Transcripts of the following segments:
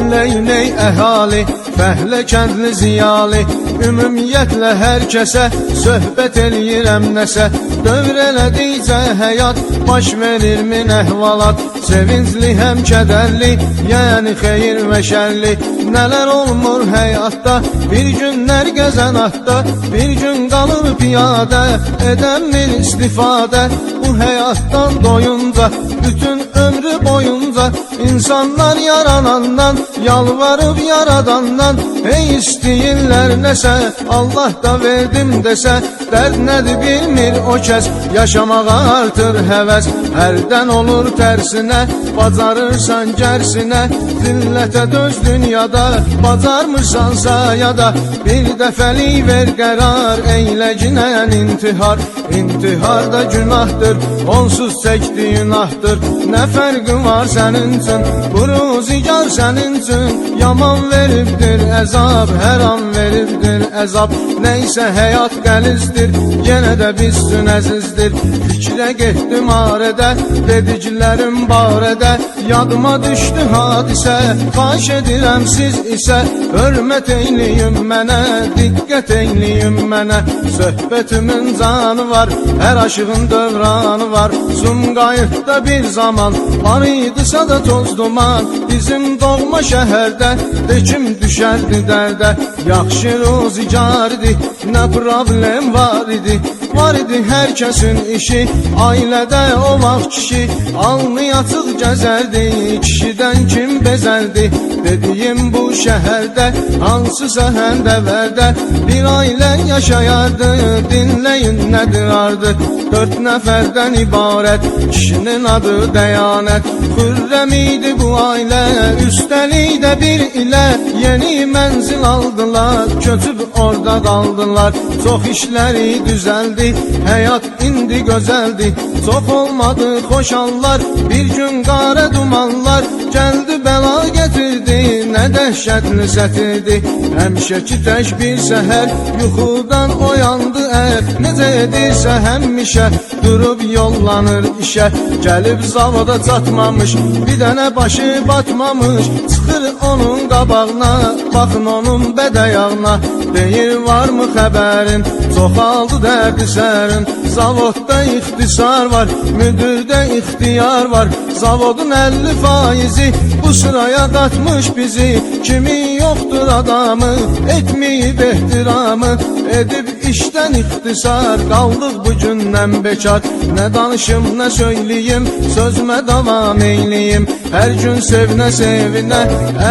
dinləyin əhali, fəhlə kəndli ziyalı, ümumiyyətlə hər kəsə söhbət eləyirəm nəsə. Dövr elədikcə həyat baş verirmi əhvalat, sevincli həm kədərli, yəni xeyir və şərli. Nələr olmur həyatda, bir günlər gəzən atda, bir gün qalır piyadə, edəmir istifadə. Bu həyatdan doyunca, bütün ömrü boyunca insanlar yaranandan, yalvarıb yaradandan, hey istəyirlər nəsə, Allah da verdim desə. Dərd nədir bilmir o kəs, yaşamağa artır həvəs. Hərdən olur tərsinə, bacarırsan gərsinə, zillətə döz dünyada, bacarmırsansa ya da bir dəfəlik ver qərar, eyləcinən intihar. İntihar da günahdır, onsuz çəkdiyin ahdır. Nə fərqi var sənin üçün, bu ruzigar sənin üçün. Yaman veribdir əzab, hər an veribdir əzab. Nəysə həyat qəlizdir, yenə də bizsün əzizdir. Fikrə getdim arədə, dediklərim barədə, yadıma düşdü hadisə. Xahiş edirəm siz isə hörmət eyləyin mənə, diqqət eyləyin mənə. Söhbətimin canı var, hər aşığın dövranı var. Sumqayıtda bir zaman var idisə da toz duman, bizim doğma şəhərdə de kim düşərdi dərdə. Yaxşı ruzigar idi, nə problem var idi. Var idi hər kəsin işi, ailədə o vaxt kişi alnı açıq gəzərdi, kişidən kim bezərdi. Dediyim bu şəhərdə, hansısa həndəvərdə bir ailə yaşayardı. Dinləyin nədir ardı, 4 nəfərdən ibarət, kişinin adı Dəyanət. Xürrəm idi bu ailə, üstəlik də bir ilə yeni mənzil aldılar, köçüb orada qaldılar. Çox işləri düzəldi, həyat indi gözəldi. Çox olmadı xoş anlar, bir gün qara dumanlar gəldi, bəla gətirdi, nə dəhşətli sətirdi. Həmişəki tək bir səhər yuxudan oyandı ər, necə edirsə həmişə durub yollanır işə. Gəlib zavoda çatmamış, bir dənə başı batmamış, çıxır onun qabağına, baxın onun bədəyağına. Deyir varmı xəbərin, çoxaldı dərdi sərin. Zavodda ixtisar var, müdürdə ixtiyar var. Zavodun 50%-i bu sıraya qatmış bizi. Kimi yoxdur adamı, etməyib ehtiramı, edib işdən ixtisar, qaldıq bu gündən bekar. Nə danışım, nə söyləyim, sözmə davam eyləyim. Hər gün sevinə sevinə,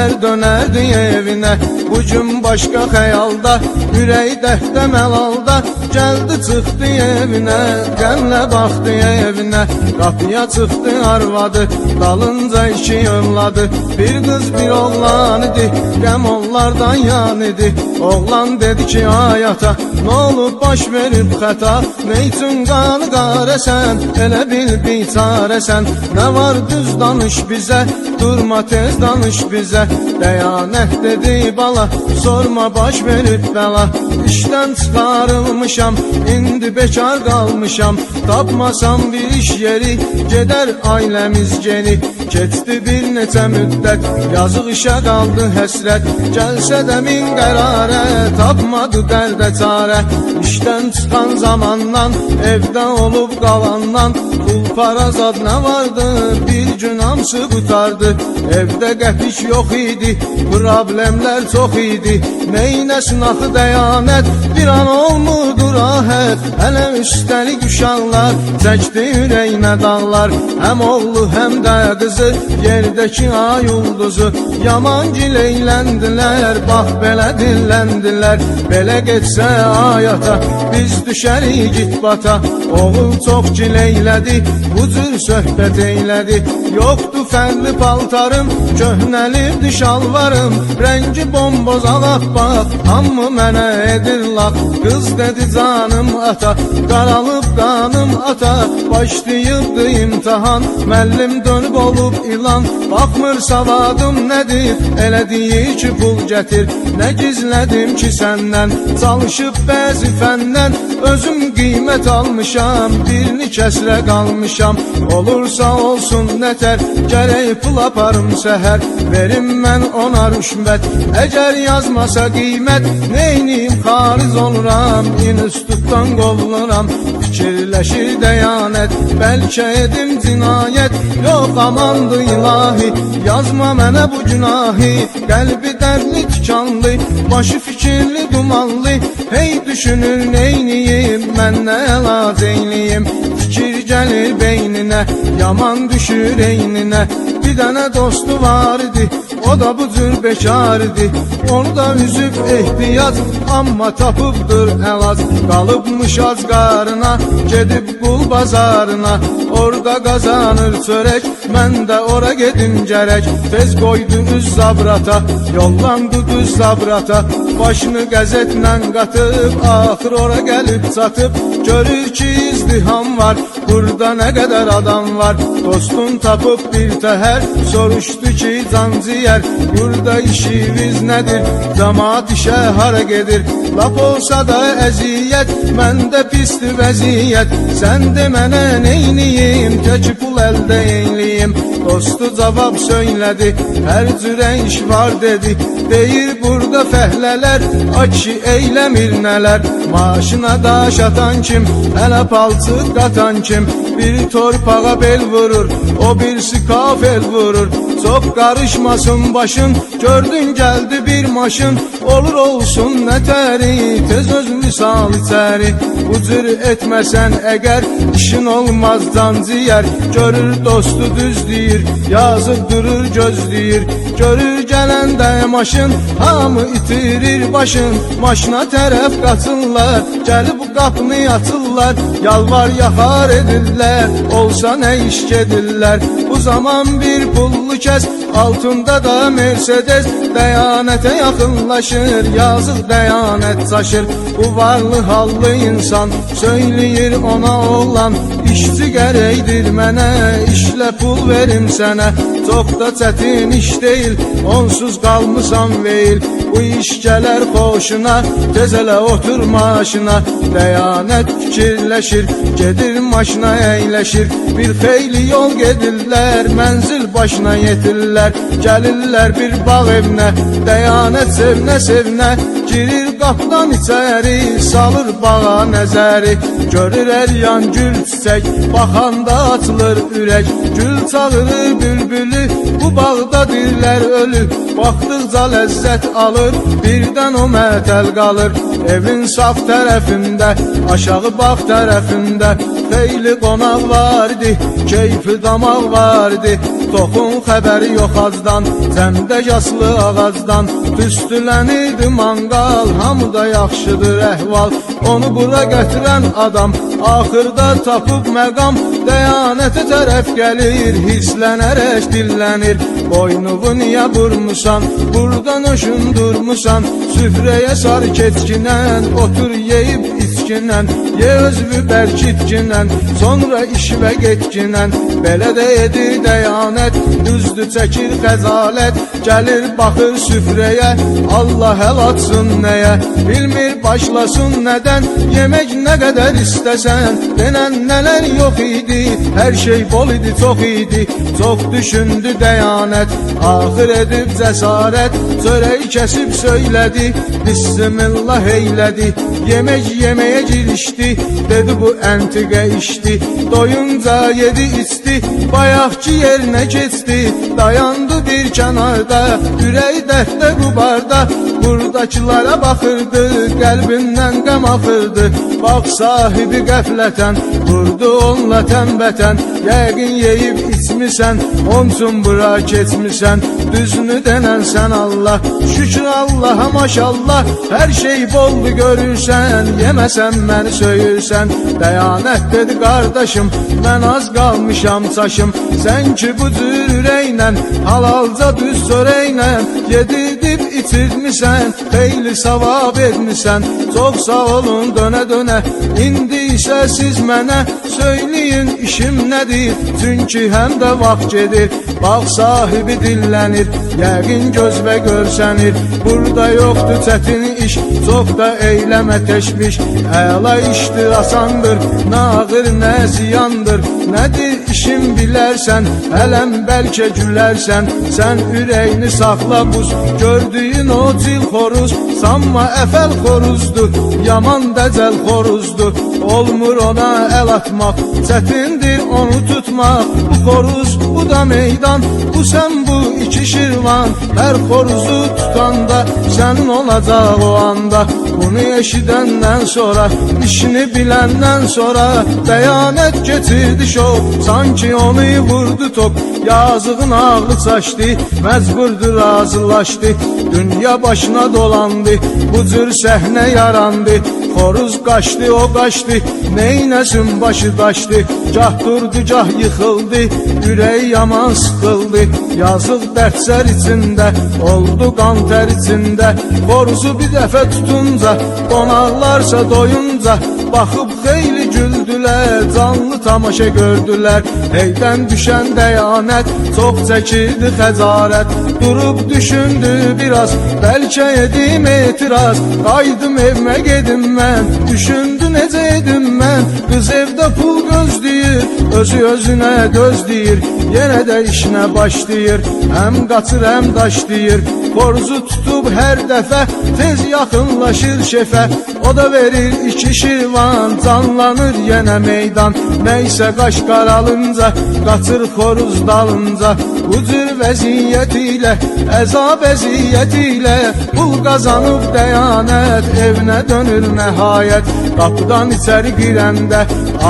ər dönərdi evinə. Bu gün başqa xəyalda, ürək dəhtə məlalda, gəldi çıxdı evinə, qəmlə baxdı evinə. Qapıya çıxdı arvadı, dalınca 2 övladı, bir qız bir oğlan idi, qəm onlardan yan idi. Oğlan dedi ki ay ata, nə olub baş verib xəta, nə üçün qanı qarəsən, elə bil biçarəsən. Nə var düz danış bizə, durma tez danış bizə. Dəyanət dedi bala, sorma baş verib bəla. İşdən çıxarılmışam, indi bekar qalmışam, tapmasam bir iş yeri, gedər ailəmiz geri. Keçdi bir neçə müddət, yazıq işə qaldı həsrət, gəlsə də min qərarə, tapmadı dərdə çarə. İşdən çıxan zamandan, evdə olub qalandan, pul para zad nə vardı, bir gün hamısı qutardı. Evdə qəpik yox idi, problemlər çox idi. Neynəsin axı Dəyanət, bir an olmurdu rahət. Hələ üstəlik uşaqlar, çəkdi ürəyinə dağlar. Həm oğlu həm də qızı, yerdəki ay ulduzu. Yaman gileyləndilər, bax belə dilləndilər. Belə getsə ay ata, biz düşərik git bata. Oğul çox gileylədi, bu cür söhbət eylədi. Yoxdu fərli paltarım, köhnəlibdi şalvarım, rəngi bomboz ağappaq, hamı mənə edir laf. Qız dedi canım ata, qaralıb qanım ata, başlayıbdı imtihan, məllim dönüb olub ilan. Baxmır savadım nədir, elə deyir ki pul gətir. Nə gizlədim ki səndən, çalışıb bəzi fəndən, özüm qiymət almışam, birini kəsrə qalmışam. Olursa olsun nətər, yetər, gərək pul aparım səhər, verim mən ona rüşvət. Əgər yazmasa qiymət, neyniyim xariz oluram, institutdan qovuluram. Fikirləşir dəyanət, bəlkə edim cinayət, yox amandı ilahi, yazma mənə bu günahı. Qəlbi dərdli tikanlı, başı fikirli dumanlı, hey düşünür neyniyim, mən nə əlac eyliyim. Fikir gəlir beyninə, yaman düşür eyninə. Bir dənə dostu var idi, o da bu cür bekar idi. Onu da üzüb ehtiyac, amma tapıbdır əlac. Qalıbmış az qarına, gedib qul bazarına, orada qazanır çörək, mən də ora gedim gərək. Tez qoydu üz zabrata, yollandı düz zabrata, başını qəzetlə qatıb, axır ora gəlib çatıb. Görür ki izdiham var, burada nə qədər adam var. Dostun tapıb bir təhər, soruşdu ki canciyər, burada işiniz nədir, cəmaat işə hara gedir. Lap olsa da əziyyət, məndə pisdir vəziyyət, sən de mənə neyniyim, tək pul əldə eyliyim. Dostu cavab söylədi, hər cürə iş var dedi, deyir burada fəhlələr, aki eyləmir nələr. Maşına daş atan kim, hələ palçıq qatan kim, bir torpağa bel vurur, o birisi kafel vurur. Çox qarışmasın başın, gördün gəldi bir maşın, olur olsun nətəri, tez öz misal içəri. Bu cür etməsən əgər, işin olmaz canciyər. Görür dostu düz deyir, yazıb durur gözləyir. Görür gələndə maşın, hamı itirir başın. Maşına tərəf qaçırlar, gəlib qapını açırlar, yalvar yaxar edirlər, olsa nə iş gedirlər. Bu zaman bir pullu kəs, altında da Mercedes, dəyanətə yaxınlaşır, yazıq dəyanət çaşır. Bu varlı hallı insan söyləyir ona oğlan, işçi gərəkdir mənə, işlə pul verim sənə. Çox da çətin iş deyil, onsuz qalmısan veyil. Bu iş gələr xoşuna, tez elə otur maşına. Dəyanət fikirləşir, gedir maşına əyləşir. Bir xeyli yol gedirlər, mənzil başına yetirlər. Gəlirlər bir bağ evinə, dəyanət sevinə sevinə, girir qapıdan içəri, salır bağa nəzəri. Görür hər yan gül çiçək, baxanda açılır ürək. Gül çağırır bülbülü, bu bağda dirlər ölü. Baxdıqca ləzzət alır, birdən o mətəl qalır. Evin sağ tərəfində, aşağı bağ tərəfində, xeyli qonaq vardı, keyfi damaq vardı. Toxun xəbəri yox azdan, cəmdə yaslı ağacdan, tüstülənirdi manqal, hamıda yaxşıdır əhval. Onu bura gətirən adam, axırda tapıb məqam, dəyanətə tərəf gəlir, hirslənərək dillənir. Boynuvu niyə vurmusan, buradan öşün durmusan, süfrəyə sarı keçkinən, otur yeyib içkinən, ye özvü bərkitkinən, sonra işvə getkinən. Belə də edir dəyanət, düzdür çəkir xəzalət, gəlir baxır süfrəyə, Allah əl atsın nəyə, bilmir başlasın nədən, yemək nə qədər istəsən, denən nələr yox idi, hər şey bol idi, çox idi. Çox düşündü dəyanət, axır edib cəsarət, çörək kəsib söylədi, bismillah eylədi, yemək yeməyə girişdi, dedi bu əntiqə işdi. Doyunca yedi içdi, bayaqki yerinə keçdi, dayandı bir kənarda, ürək dərddə qubarda. Buradakılara baxırdı, qəlbindən qəm axırdı. Bax sahibi qəflətən, vurdu onunla tənbətən, yəqin yeyib içmisən, onsun bura keçmisən. Düzünü denən sən Allah, şükür Allaha maşallah, hər şey boldu görürsən, yeməsən məni söyürsən. Dəyanət dedi qardaşım, mən az qalmışam çaşım, sən ki bu cür ürəklə, halalca düz çörəklə, yedirib içirmisən, xeyli savab etmisən. Çox sağ olun dönə dönə, indi isə siz mənə söyləyin işim nədir, çünki həm də vaxt gedir. Bağ sahibi dillənir, yəqin gözlə görsənir. Burada yoxdur çətin iş, çox da eyləmə təşviş. Əla işdir, asandır, nə ağır, nə ziyandır. Nədir işin bilərsən, hələm bəlkə gülərsən. Sən ürəyini saxla buz, gördüyün o cil xoruz. Sanma əfəl xoruzdur, yaman dəcəl xoruzdur. Olmur ona əl atmaq, çətindir onu tutmaq. Bu xoruz, bu da meydan, bu sən, bu iki şirvan. Hər xoruzu tutanda sənin olacaq o anda. Bunu eşidəndən sonra, işini biləndən sonra bəyanət keçirdi şov, sanki onu vurdu top. Yazığın ağlı çaşdı, məcburdur razılaşdı. Dünya başına dolandı, bu cür səhnə yarandı. Xoruz qaçdı, o qaçdı, neynəsin başı daşdı. Gah durdu, gah yıxıldı, ürəyi yaman sıxıldı. Yazıq dərsər içində, oldu qan tər içində. Xoruzu bir dəfə tutunca, qonaqlarsa doyunca, baxıb xeyli güldülər, canlı tamaşa gördülər. Heydən düşən dəyanət, çox çəkirdi xəcarət. Durub düşündü biraz, bəlkə edim etiraz. Qaydım evmə gedim mən, düşündü necə edim mən. Qız evdə pul gözləyir, özü özünə gözləyir. Yenə də işinə başlayır, həm qaçır həm daşlayır. Xoruzu tutub hər dəfə, tez yaxınlaşır şefə. O da verir iki şirvan, canlanır yenə meydan. Nəysə qaş qaralınca, qaçır xoruz dalınca. Bu cür vəziyyət ilə, əzab əziyyət ilə, pul qazanıb dəyanət, evinə dönür nəhayət. Qapıdan içəri girəndə,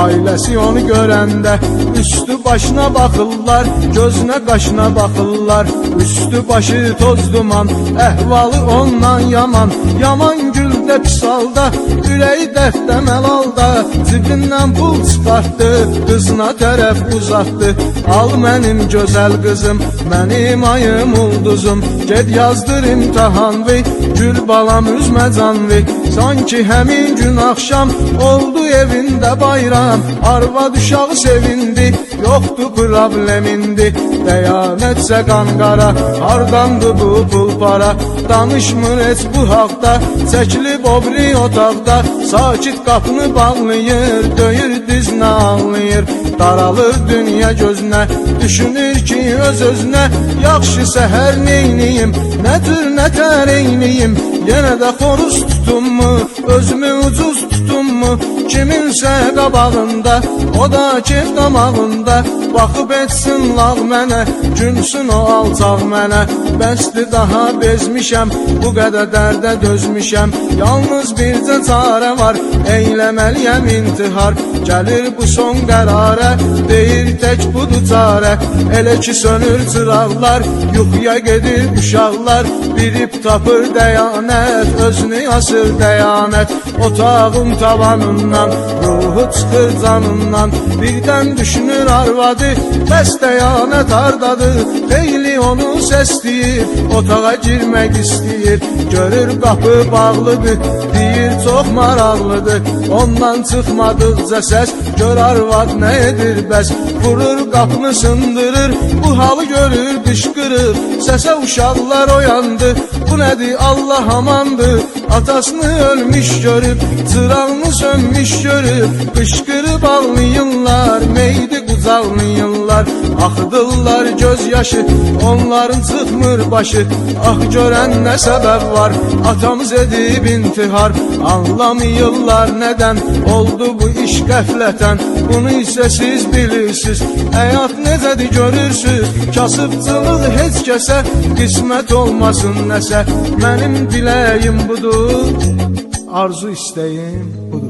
ailəsi onu görəndə, üstü başına baxırlar, gözünə qaşına baxırlar. Üstü başı toz duman, əhvalı ondan yaman. Yaman güldə pis halda, ürəyi dərddə məlalda. Cibindən pul çıxartdı, qızına tərəf uzatdı. Al mənim gözəl qızım, mənim ayım ulduzum. Ged yazdır imtahanvı, gül balam üzmə canvı. Sanki həmin gün axşam, oldu evində bayram. Arvad uşağı sevindi, yoxdur problemindi. Dəyanətsə qanqara, hardandı bu pul para. Danışmır heç bu haqda, çəkilib o biri otaqda. Sakit qapını bağlayır, döyür dizinə ağlayır. Daralır dünya gözünə, düşünür ki öz-özünə. Yaxşı səhər neyniyim, nə tür nə tər eyniyim. Yenə də xoruz tutummu, özümü ucuz tutummu. Kiminsə qabağında, o da kef damağında. Baxıb etsin lağ mənə, günsün o alçaq mənə. Bəsdir daha bezmişəm, bu qədər dərdə dözmüşəm. Yalnız bircə çarə var, eyləməliyəm intihar. Gəlir bu son qərarə, deyir tək budur çarə. Elə ki sönür çıraqlar, yuxuya gedir uşaqlar. Birib tapır dəyanət, özünü asır dəyanət. Otağın tavanından, ruhu çıxır canından. Birdən düşünür arvadı, bəs dəyanət hardadır. Xeyli onu səsləyir, otağa girmək istəyir. Görür qapı bağlıdır, deyir çox maraqlıdır. Ondan çıxmadıqca səs, gör arvad nə edir bəs. Vurur qapını sındırır, bu halı görür qışqırır. Səsə uşaqlar oyandı, bu nədir Allah amandır. Atasını ölmüş görüb, çırağını sönmüş görüb. Qışqırıb ağlayırlar, meydi qucaqlayırlar. Axıdırlar göz yaşı, onların çıxmır başı. Ah görən nə səbəb var, atamız edib intihar. Anlamıyorlar nədən oldu bu iş qəflətən. Bunu isə siz bilirsiniz, həyat necədir görürsüz. Kasıbçılıq heç kəsə qismət olmasın nəsə. Mənim diləyim budur, arzu istəyim budur.